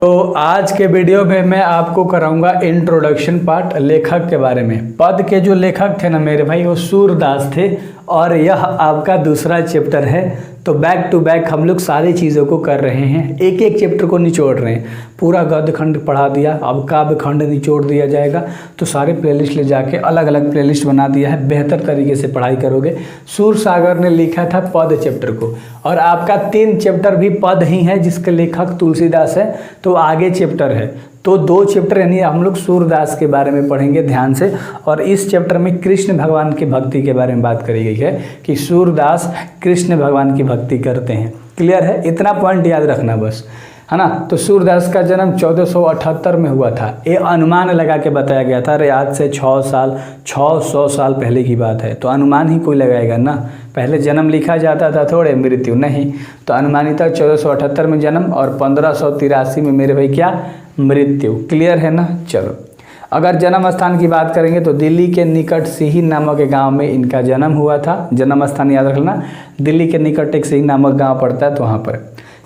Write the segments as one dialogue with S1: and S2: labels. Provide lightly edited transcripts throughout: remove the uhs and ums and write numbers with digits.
S1: तो आज के वीडियो में मैं आपको कराऊंगा इंट्रोडक्शन पार्ट लेखक के बारे में। पद के जो लेखक थे ना मेरे भाई, वो सूरदास थे और यह आपका दूसरा चैप्टर है। तो बैक टू बैक हम लोग सारी चीज़ों को कर रहे हैं, एक एक चैप्टर को निचोड़ रहे हैं। पूरा गद्य खंड पढ़ा दिया, अब काव्य खंड निचोड़ दिया जाएगा। तो सारे प्लेलिस्ट ले जाके अलग अलग प्लेलिस्ट बना दिया है, बेहतर तरीके से पढ़ाई करोगे। सूरसागर ने लिखा था पद चैप्टर को, और आपका 3 चैप्टर भी पद ही है जिसके लेखक तुलसीदास है। तो आगे चैप्टर है, तो 2 चैप्टर यानी हम लोग सूरदास के बारे में पढ़ेंगे ध्यान से। और इस चैप्टर में कृष्ण भगवान की भक्ति के बारे में बात करी गई है कि सूरदास कृष्ण भगवान की भक्ति करते हैं। क्लियर है? इतना पॉइंट याद रखना बस, है ना। तो सूरदास का जन्म 1478 में हुआ था। ये अनुमान लगा के बताया गया था। अरे आज से 600 साल पहले की बात है, तो अनुमान ही कोई लगाएगा ना। पहले जन्म लिखा जाता था, थोड़े मृत्यु नहीं। तो अनुमानित 1478 में जन्म और 1583 में मेरे भाई क्या मृत्यु। क्लियर है ना। चलो, अगर जन्म स्थान की बात करेंगे तो दिल्ली के निकट सिही नामक एक गांव में इनका जन्म हुआ था। जन्म स्थान याद रखना, दिल्ली के निकट एक सिही नामक गांव पड़ता है, तो वहाँ पर।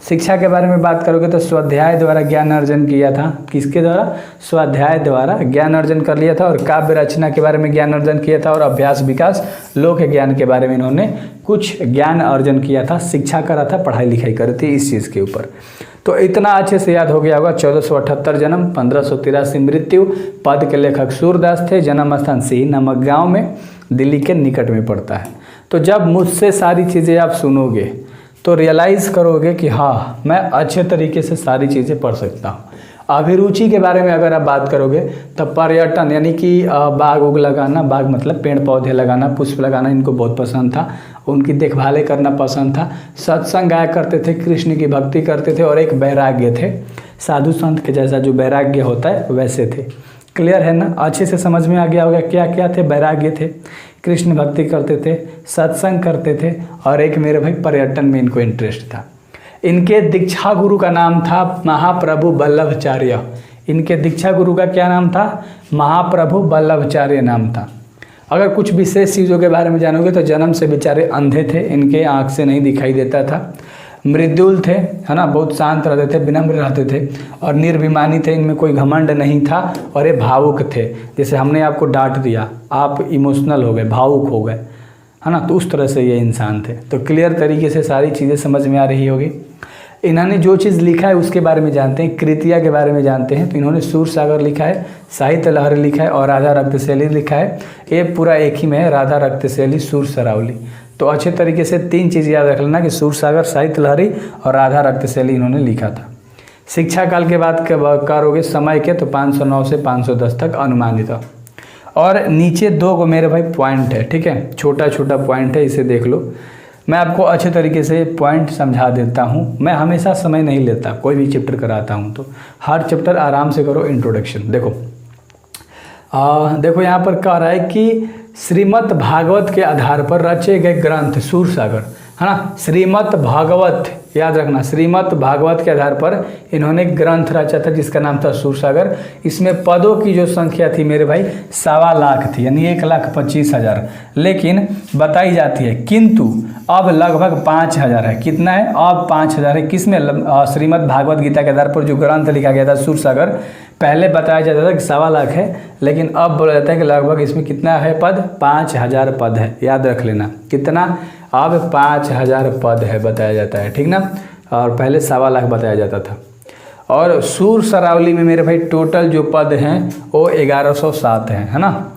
S1: शिक्षा के बारे में बात करोगे तो स्वाध्याय द्वारा ज्ञान अर्जन किया था। किसके द्वारा? स्वाध्याय द्वारा ज्ञान अर्जन कर लिया था। और काव्य रचना के बारे में ज्ञान अर्जन किया था। और अभ्यास विकास लोक ज्ञान के बारे में इन्होंने कुछ ज्ञान अर्जन किया था। शिक्षा करा था, पढ़ाई लिखाई करी थी इस चीज़ के ऊपर। तो इतना अच्छे से याद हो गया होगा। 1478 जन्म, 1583 मृत्यु। पद के लेखक सूरदास थे। जन्म स्थान सिही नामक गाँव में दिल्ली के निकट में पड़ता है। तो जब मुझसे सारी चीज़ें आप सुनोगे तो रियलाइज़ करोगे कि हाँ, मैं अच्छे तरीके से सारी चीज़ें पढ़ सकता हूँ। अभिरुचि के बारे में अगर आप बात करोगे तो पर्यटन यानी कि बाग उग लगाना, बाग मतलब पेड़ पौधे लगाना, पुष्प लगाना इनको बहुत पसंद था। उनकी देखभाल करना पसंद था। सत्संग गाया करते थे, कृष्ण की भक्ति करते थे। और एक वैराग्य थे, साधु संत के जैसा जो वैराग्य होता है वैसे थे। क्लियर है ना। अच्छे से समझ में आ गया होगा क्या क्या थे। वैराग्य थे, कृष्ण भक्ति करते थे, सत्संग करते थे, और एक मेरे भाई पर्यटन में इनको इंटरेस्ट था। इनके दीक्षा गुरु का नाम था महाप्रभु वल्लभाचार्य। इनके दीक्षा गुरु का क्या नाम था? महाप्रभु वल्लभाचार्य नाम था। अगर कुछ विशेष चीज़ों के बारे में जानोगे तो जन्म से बेचारे अंधे थे, इनके आँख से नहीं दिखाई देता था। मृदुल थे, है ना, बहुत शांत रहते थे, विनम्र रहते थे और निर्भिमानी थे। इनमें कोई घमंड नहीं था। और ये भावुक थे। जैसे हमने आपको डांट दिया, आप इमोशनल हो गए, भावुक हो गए, है ना, तो उस तरह से ये इंसान थे। तो क्लियर तरीके से सारी चीज़ें समझ में आ रही होगी। इन्होंने जो चीज़ लिखा है उसके बारे में जानते हैं, कृतिया के बारे में जानते हैं। तो इन्होंने सूरसागर लिखा है, साहित्य लहरी लिखा है और राधा रक्तशैली लिखा है। ये पूरा एक ही में है, राधा रक्तशैली सूर सरावली। तो अच्छे तरीके से 3 चीज़ याद रख लेना कि सूरसागर, साहित्य लहरी और राधा रक्तशैली इन्होंने लिखा था। शिक्षा काल के बात करोगे समय के तो 509 से 510 तक अनुमानित। और नीचे 2 मेरे भाई पॉइंट है, ठीक है, छोटा छोटा पॉइंट है, इसे देख लो। मैं आपको अच्छे तरीके से पॉइंट समझा देता हूँ। मैं हमेशा समय नहीं लेता, कोई भी चैप्टर कराता हूँ तो हर चैप्टर आराम से करो। इंट्रोडक्शन देखो, देखो यहाँ पर कह रहा है कि श्रीमद् भागवत के आधार पर रचे गए ग्रंथ सूरसागर, है ना। श्रीमद् भागवत याद रखना, श्रीमद् भागवत के आधार पर इन्होंने ग्रंथ रचा था जिसका नाम था सूरसागर। इसमें पदों की जो संख्या थी मेरे भाई 1.25 लाख थी, यानी 1,25,000, लेकिन बताई जाती है। किंतु अब लगभग 5,000 है। कितना है? अब 5,000 है। किसमें? श्रीमद् भागवत गीता के आधार पर जो ग्रंथ लिखा गया था सूरसागर, पहले बताया जाता था कि 1.25 लाख है, लेकिन अब बोला जाता है कि लगभग इसमें कितना है पद? 5,000 पद है। याद रख लेना कितना? अब 5,000 पद है बताया जाता है, ठीक ना। और पहले 1.25 लाख बताया जाता था। और सूर सरावली में मेरे भाई टोटल जो पद हैं वो 1107 हैं, है ना।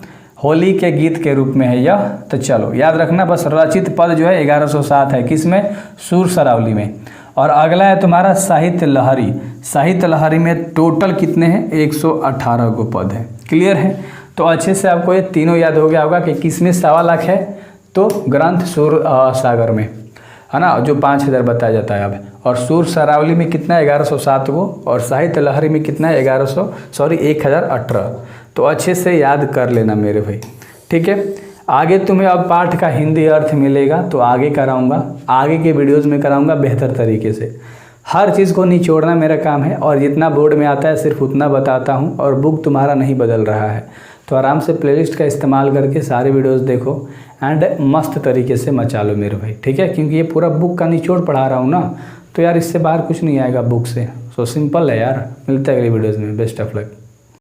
S1: होली के गीत के रूप में है यह। तो चलो याद रखना बस, रचित पद जो है 1107 है। किसमें? सूर सरावली में। और अगला है तुम्हारा साहित्य लहरी। साहित्य लहरी में टोटल कितने हैं? 118 को पद है। क्लियर है। तो अच्छे से आपको ये तीनों याद हो गया होगा कि किसमें 1.25 लाख है, तो ग्रंथ सूर सागर में, है ना, जो 5,000 बताया जाता है अब। और सूर सरावली में कितना है? 1107 को। और साहित्य लहरी में कितना है? 1018। तो अच्छे से याद कर लेना मेरे भाई, ठीक है। आगे तुम्हें अब पाठ का हिंदी अर्थ मिलेगा तो आगे कराऊंगा, आगे के वीडियोस में कराऊंगा बेहतर तरीके से। हर चीज़ को निचोड़ना मेरा काम है और जितना बोर्ड में आता है सिर्फ उतना बताता हूँ। और बुक तुम्हारा नहीं बदल रहा है, तो आराम से प्लेलिस्ट का इस्तेमाल करके सारे वीडियोस देखो एंड मस्त तरीके से मचा लो मेरे भाई, ठीक है। क्योंकि ये पूरा बुक का निचोड़ पढ़ा रहा हूँ ना, तो यार इससे बाहर कुछ नहीं आएगा बुक से, सो सिंपल है यार। मिलते हैं अगली वीडियोज़ में। Best of luck.